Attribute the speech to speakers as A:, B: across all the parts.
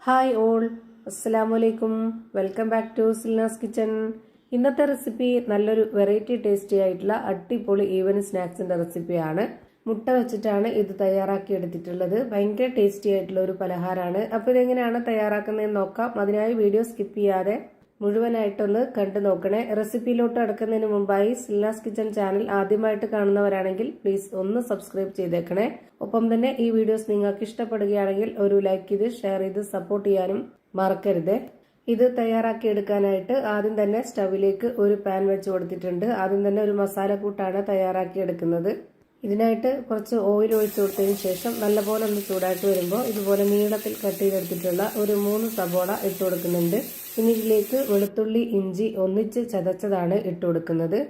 A: Hi all, അസ്സലാമലൈക്കും. Welcome back to Silnas kitchen. ഇന്നത്തെ recipe നല്ലൊരു വെറൈറ്റി ടേസ്റ്റി ആയിട്ടുള്ള അടിപൊളി ഈവനിങ് സ്നാക്സിന്റെ റെസിപ്പിയാണ്. മുട്ട വെച്ചിട്ടാണ് ഇത് തയ്യാറാക്കി എടുത്തിട്ടുള്ളത്. ഭയങ്കര ടേസ്റ്റി ആയിട്ടുള്ള ഒരു പലഹാരമാണ്. അപ്പോൾ ഇതെങ്ങനെയാണ് തയ്യാറാക്കുന്നതെന്ന് നോക്കാം. അതിനായി വീഡിയോ സ്കിപ്പ് ചെയ്യാതെ മുഴുവനായിട്ടൊന്ന് കണ്ടു നോക്കണേ. റെസിപ്പിയിലോട്ട് അടുക്കുന്നതിന് മുമ്പായി സിൽനാസ് കിച്ചൺ ചാനൽ ആദ്യമായിട്ട് കാണുന്നവരാണെങ്കിൽ പ്ലീസ് ഒന്ന് സബ്സ്ക്രൈബ് ചെയ്തേക്കണേ. ഒപ്പം തന്നെ ഈ വീഡിയോസ് നിങ്ങൾക്ക് ഇഷ്ടപ്പെടുകയാണെങ്കിൽ ഒരു ലൈക്ക് ചെയ്ത് ഷെയർ ചെയ്ത് സപ്പോർട്ട് ചെയ്യാനും മറക്കരുത്. ഇത് തയ്യാറാക്കി എടുക്കാനായിട്ട് ആദ്യം തന്നെ സ്റ്റവിലേക്ക് ഒരു പാൻ വെച്ച് കൊടുത്തിട്ടുണ്ട്. ആദ്യം തന്നെ ഒരു മസാലക്കൂട്ടാണ് തയ്യാറാക്കി എടുക്കുന്നത്. ഇതിനായിട്ട് കുറച്ച് ഓയിൽ ഒഴിച്ചു കൊടുത്തതിന് ശേഷം നല്ലപോലെ ഒന്ന് ചൂടായിട്ട് വരുമ്പോൾ ഇതുപോലെ നീളത്തിൽ കട്ട് ചെയ്തെടുത്തിട്ടുള്ള ഒരു 3 സബോള ഇട്ട് കൊടുക്കുന്നുണ്ട്. ഇനി ഇതിലേക്ക് വെളുത്തുള്ളി ഇഞ്ചി ഒന്നിച്ച് ചതച്ചതാണ് ഇട്ട് കൊടുക്കുന്നത്.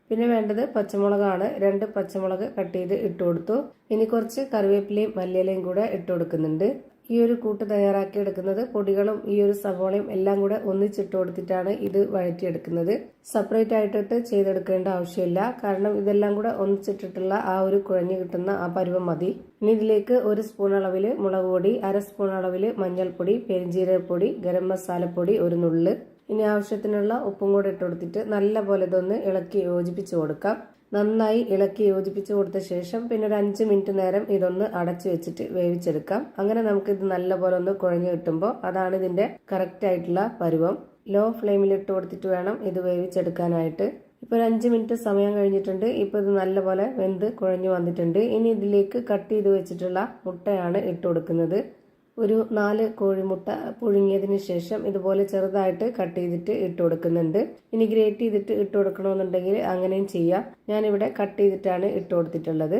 A: പിന്നെ വേണ്ടത് പച്ചമുളകാണ്. 2 പച്ചമുളക് കട്ട് ചെയ്ത് ഇട്ട് കൊടുത്തു. ഇനി കുറച്ച് കറിവേപ്പിലയും മല്ലിയിലയും കൂടെ ഇട്ട് കൊടുക്കുന്നുണ്ട്. ഈ ഒരു കൂട്ട് തയ്യാറാക്കി എടുക്കുന്നത് പൊടികളും ഈ ഒരു സവോളയും എല്ലാം കൂടെ ഒന്നിച്ചിട്ട് കൊടുത്തിട്ടാണ് ഇത് വഴറ്റിയെടുക്കുന്നത്. സെപ്പറേറ്റ് ആയിട്ടിട്ട് ചെയ്തെടുക്കേണ്ട ആവശ്യമില്ല. കാരണം ഇതെല്ലാം കൂടെ ഒന്നിച്ചിട്ടിട്ടുള്ള ആ ഒരു കുഴഞ്ഞു കിട്ടുന്ന ആ പരുവം മതി. ഇനി ഇതിലേക്ക് 1 സ്പൂൺ അളവിൽ മുളക് പൊടി, 1/2 സ്പൂൺ അളവിൽ മഞ്ഞൾപ്പൊടി, പെരിഞ്ജീരകപ്പൊടി, ഗരം മസാലപ്പൊടി ഒരു നുള്ള്, ഇനി ആവശ്യത്തിനുള്ള ഉപ്പും കൂടെ ഇട്ട് കൊടുത്തിട്ട് നല്ലപോലെ ഇതൊന്ന് ഇളക്കി യോജിപ്പിച്ച് കൊടുക്കാം. നന്നായി ഇളക്കി യോജിപ്പിച്ച് കൊടുത്ത ശേഷം പിന്നെ ഒരു 5 മിനിറ്റ് നേരം ഇതൊന്ന് അടച്ചു വെച്ചിട്ട് വേവിച്ചെടുക്കാം. അങ്ങനെ നമുക്ക് ഇത് നല്ലപോലെ ഒന്ന് കുഴഞ്ഞു കിട്ടുമ്പോൾ അതാണ് ഇതിന്റെ കറക്റ്റ് ആയിട്ടുള്ള പരുവം. ലോ ഫ്ലെയിമിൽ ഇട്ട് കൊടുത്തിട്ട് വേണം ഇത് വേവിച്ചെടുക്കാനായിട്ട്. ഇപ്പോൾ ഒരു 5 മിനിറ്റ് സമയം കഴിഞ്ഞിട്ടുണ്ട്. ഇപ്പോൾ ഇത് നല്ലപോലെ വെന്ത് കുഴഞ്ഞു വന്നിട്ടുണ്ട്. ഇനി ഇതിലേക്ക് കട്ട് ചെയ്ത് വെച്ചിട്ടുള്ള മുട്ടയാണ് ഇട്ട് കൊടുക്കുന്നത്. ഒരു 4 കോഴിമുട്ട പുഴുങ്ങിയതിന് ശേഷം ഇതുപോലെ ചെറുതായിട്ട് കട്ട് ചെയ്തിട്ട് ഇട്ട് കൊടുക്കുന്നുണ്ട്. ഇനി ഗ്രേറ്റ് ചെയ്തിട്ട് ഇട്ട് കൊടുക്കണമെന്നുണ്ടെങ്കിൽ അങ്ങനെയും ചെയ്യാം. ഞാനിവിടെ കട്ട് ചെയ്തിട്ടാണ് ഇട്ട് കൊടുത്തിട്ടുള്ളത്.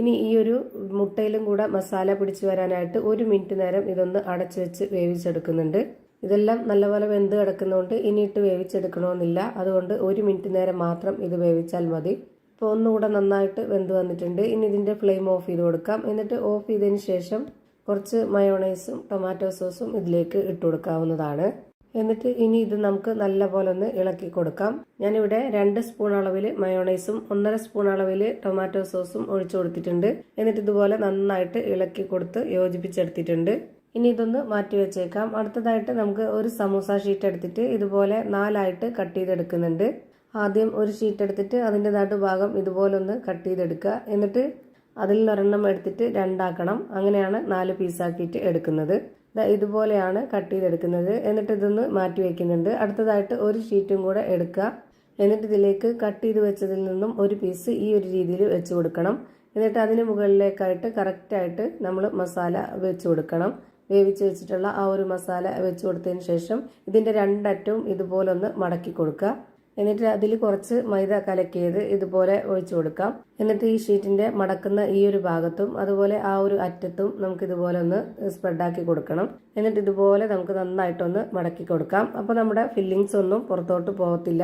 A: ഇനി ഈ ഒരു മുട്ടയിലും കൂടെ മസാല പിടിച്ചു വരാനായിട്ട് 1 മിനിറ്റ് നേരം ഇതൊന്ന് അടച്ചു വെച്ച് വേവിച്ചെടുക്കുന്നുണ്ട്. ഇതെല്ലാം നല്ലപോലെ വെന്ത് കിടക്കുന്നതുകൊണ്ട് ഇനിയിട്ട് വേവിച്ചെടുക്കണമെന്നില്ല. അതുകൊണ്ട് 1 മിനിറ്റ് നേരം മാത്രം ഇത് വേവിച്ചാൽ മതി. ഇപ്പോൾ ഒന്നുകൂടെ നന്നായിട്ട് വെന്ത് വന്നിട്ടുണ്ട്. ഇനി ഇതിന്റെ ഫ്ലെയിം ഓഫ് ചെയ്ത് കൊടുക്കാം. എന്നിട്ട് ഓഫ് ചെയ്തതിന് ശേഷം കുറച്ച് മയോണൈസും ടൊമാറ്റോ സോസും ഇതിലേക്ക് ഇട്ട് കൊടുക്കാവുന്നതാണ്. എന്നിട്ട് ഇനി ഇത് നമുക്ക് നല്ലപോലെ ഒന്ന് ഇളക്കി കൊടുക്കാം. ഞാനിവിടെ 2 സ്പൂൺ അളവിൽ മയോണൈസും 1.5 സ്പൂൺ അളവിൽ ടൊമാറ്റോ സോസും ഒഴിച്ചു കൊടുത്തിട്ടുണ്ട്. എന്നിട്ട് ഇതുപോലെ നന്നായിട്ട് ഇളക്കി കൊടുത്ത് യോജിപ്പിച്ചെടുത്തിട്ടുണ്ട്. ഇനി ഇതൊന്ന് മാറ്റി വെച്ചേക്കാം. അടുത്തതായിട്ട് നമുക്ക് ഒരു സമൂസ ഷീറ്റ് എടുത്തിട്ട് ഇതുപോലെ 4ആയിട്ട് കട്ട് ചെയ്തെടുക്കുന്നുണ്ട്. ആദ്യം ഒരു ഷീറ്റ് എടുത്തിട്ട് അതിൻ്റെ നടുഭാഗം ഇതുപോലെ ഒന്ന് കട്ട് ചെയ്തെടുക്കുക. എന്നിട്ട് അതിൽ ഒരെണ്ണം എടുത്തിട്ട് 2 ആക്കണം. അങ്ങനെയാണ് 4 പീസാക്കിയിട്ട് എടുക്കുന്നത്. ഇതുപോലെയാണ് കട്ട് ചെയ്തെടുക്കുന്നത്. എന്നിട്ട് ഇതൊന്ന് മാറ്റി വയ്ക്കുന്നുണ്ട്. അടുത്തതായിട്ട് ഒരു ഷീറ്റും കൂടെ എടുക്കുക. എന്നിട്ട് ഇതിലേക്ക് കട്ട് ചെയ്ത് വെച്ചതിൽ നിന്നും ഒരു പീസ് ഈ ഒരു രീതിയിൽ വെച്ച് കൊടുക്കണം. എന്നിട്ട് അതിന് മുകളിലേക്കായിട്ട് കറക്റ്റായിട്ട് നമ്മൾ മസാല വെച്ച് കൊടുക്കണം. വേവിച്ച് വെച്ചിട്ടുള്ള ആ ഒരു മസാല വെച്ച് കൊടുത്തതിന് ശേഷം ഇതിൻ്റെ 2 അറ്റവും ഇതുപോലെ ഒന്ന് മടക്കി കൊടുക്കുക. എന്നിട്ട് അതിൽ കുറച്ച് മൈദ കലക്കിയത് ഇതുപോലെ ഒഴിച്ചു കൊടുക്കാം. എന്നിട്ട് ഈ ഷീറ്റിന്റെ മടക്കുന്ന ഈ ഒരു ഭാഗത്തും അതുപോലെ ആ ഒരു അറ്റത്തും നമുക്ക് ഇതുപോലെ ഒന്ന് സ്പ്രെഡാക്കി കൊടുക്കണം. എന്നിട്ട് ഇതുപോലെ നമുക്ക് നന്നായിട്ടൊന്ന് മടക്കി കൊടുക്കാം. അപ്പോൾ നമ്മുടെ ഫില്ലിങ്സ് ഒന്നും പുറത്തോട്ട് പോകത്തില്ല.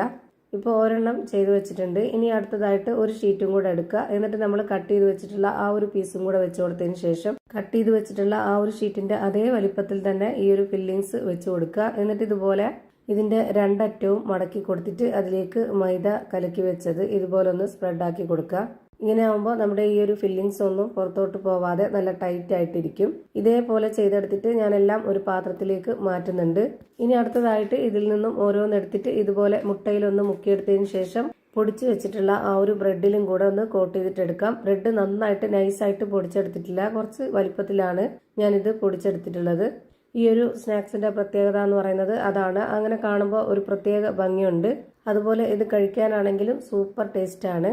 A: ഇപ്പോൾ ഒരെണ്ണം ചെയ്ത് വെച്ചിട്ടുണ്ട്. ഇനി അടുത്തതായിട്ട് ഒരു ഷീറ്റും കൂടെ എടുക്കുക. എന്നിട്ട് നമ്മൾ കട്ട് ചെയ്ത് വെച്ചിട്ടുള്ള ആ ഒരു പീസും കൂടെ വെച്ച് കൊടുത്തതിന് ശേഷം കട്ട് ചെയ്ത് വെച്ചിട്ടുള്ള ആ ഒരു ഷീറ്റിന്റെ അതേ വലിപ്പത്തിൽ തന്നെ ഈ ഒരു ഫില്ലിങ്സ് വെച്ച് കൊടുക്കുക. എന്നിട്ട് ഇതുപോലെ ഇതിന്റെ 2 അറ്റവും മടക്കി കൊടുത്തിട്ട് അതിലേക്ക് മൈദ കലക്കി വെച്ചത് ഇതുപോലെ ഒന്ന് സ്പ്രെഡാക്കി കൊടുക്കുക. ഇങ്ങനെ ആകുമ്പോൾ നമ്മുടെ ഈ ഒരു ഫില്ലിങ്സ് ഒന്നും പുറത്തോട്ട് പോവാതെ നല്ല ടൈറ്റ് ആയിട്ടിരിക്കും. ഇതേപോലെ ചെയ്തെടുത്തിട്ട് ഞാനെല്ലാം ഒരു പാത്രത്തിലേക്ക് മാറ്റുന്നുണ്ട്. ഇനി അടുത്തതായിട്ട് ഇതിൽ നിന്നും ഓരോന്നെടുത്തിട്ട് ഇതുപോലെ മുട്ടയിലൊന്ന് മുക്കിയെടുത്തതിന് ശേഷം പൊടിച്ചു വെച്ചിട്ടുള്ള ആ ഒരു ബ്രെഡിലും കൂടെ ഒന്ന് കോട്ട് ചെയ്തിട്ട് എടുക്കാം. ബ്രെഡ് നന്നായിട്ട് നൈസായിട്ട് പൊടിച്ചെടുത്തിട്ടില്ല. കുറച്ച് വലിപ്പത്തിലാണ് ഞാനിത് പൊടിച്ചെടുത്തിട്ടുള്ളത്. ഈ ഒരു സ്നാക്സിന്റെ പ്രത്യേകത എന്ന് പറയുന്നത് അതാണ്. അങ്ങനെ കാണുമ്പോൾ ഒരു പ്രത്യേക ഭംഗിയുണ്ട്. അതുപോലെ ഇത് കഴിക്കാനാണെങ്കിലും സൂപ്പർ ടേസ്റ്റ് ആണ്.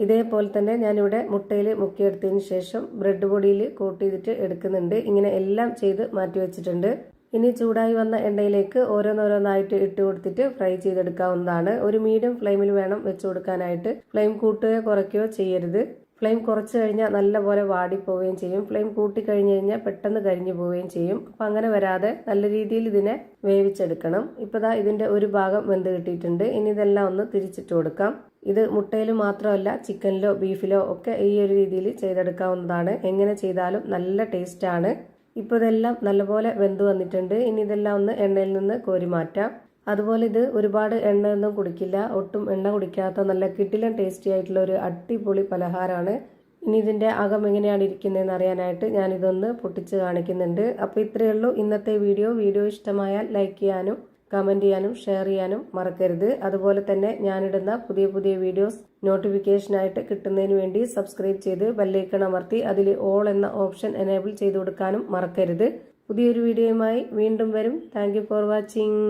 A: ഇതേപോലെ തന്നെ ഞാനിവിടെ മുട്ടയിൽ മുക്കിയെടുത്തതിന് ശേഷം ബ്രെഡ് പൊടിയിൽ കോട്ട് ചെയ്തിട്ട് എടുക്കുന്നുണ്ട്. ഇങ്ങനെ എല്ലാം ചെയ്ത് മാറ്റി വെച്ചിട്ടുണ്ട്. ഇനി ചൂടായി വന്ന എണ്ണയിലേക്ക് ഓരോന്നോരോന്നായിട്ട് ഇട്ട് കൊടുത്തിട്ട് ഫ്രൈ ചെയ്തെടുക്കാവുന്നതാണ്. ഒരു മീഡിയം ഫ്ലെയിമിൽ വേണം വെച്ച് കൊടുക്കാനായിട്ട്. ഫ്ലെയിം കൂട്ടുകയോ കുറയ്ക്കുകയോ ചെയ്യരുത്. ഫ്ലെയിം കുറച്ച് കഴിഞ്ഞാൽ നല്ലപോലെ വാടിപ്പോവുകയും ചെയ്യും. ഫ്ലെയിം കൂട്ടി കഴിഞ്ഞ് കഴിഞ്ഞാൽ പെട്ടെന്ന് കരിഞ്ഞു പോവുകയും ചെയ്യും. അപ്പം അങ്ങനെ വരാതെ നല്ല രീതിയിൽ ഇതിനെ വേവിച്ചെടുക്കണം. ഇപ്പോൾ ദാ ഇതിൻ്റെ ഒരു ഭാഗം വെന്ത് കിട്ടിയിട്ടുണ്ട്. ഇനി ഇതെല്ലാം ഒന്ന് തിരിച്ചിട്ട് കൊടുക്കാം. ഇത് മുട്ടയിൽ മാത്രമല്ല ചിക്കനിലോ ബീഫിലോ ഒക്കെ ഈ ഒരു രീതിയിൽ ചെയ്തെടുക്കാവുന്നതാണ്. എങ്ങനെ ചെയ്താലും നല്ല ടേസ്റ്റാണ്. ഇപ്പോൾ ഇതെല്ലാം നല്ലപോലെ വെന്ത് വന്നിട്ടുണ്ട്. ഇനി ഇതെല്ലാം ഒന്ന് എണ്ണയിൽ നിന്ന് കോരി മാറ്റാം. അതുപോലെ ഇത് ഒരുപാട് എണ്ണയൊന്നും കുടിക്കില്ല. ഒട്ടും എണ്ണ കുടിക്കാത്ത നല്ല കിടിലൻ ടേസ്റ്റി ആയിട്ടുള്ള ഒരു അടിപൊളി പലഹാരമാണ്. ഇനി ഇതിൻ്റെ അകം എങ്ങനെയാണ് ഇരിക്കുന്നതെന്ന് അറിയാനായിട്ട് ഞാനിതൊന്ന് പൊട്ടിച്ച് കാണിക്കുന്നുണ്ട്. അപ്പോൾ ഇത്രയേ ഉള്ളൂ ഇന്നത്തെ വീഡിയോ ഇഷ്ടമായാൽ ലൈക്ക് ചെയ്യാനും കമൻറ്റ് ചെയ്യാനും ഷെയർ ചെയ്യാനും മറക്കരുത്. അതുപോലെ തന്നെ ഞാനിടുന്ന പുതിയ വീഡിയോസ് നോട്ടിഫിക്കേഷനായിട്ട് കിട്ടുന്നതിന് വേണ്ടി സബ്സ്ക്രൈബ് ചെയ്ത് ബെല്ലൈക്കൺ അമർത്തി അതിൽ ഓൾ എന്ന ഓപ്ഷൻ എനേബിൾ ചെയ്ത് കൊടുക്കാനും മറക്കരുത്. പുതിയൊരു വീഡിയോയുമായി വീണ്ടും വരും. Thank you for watching.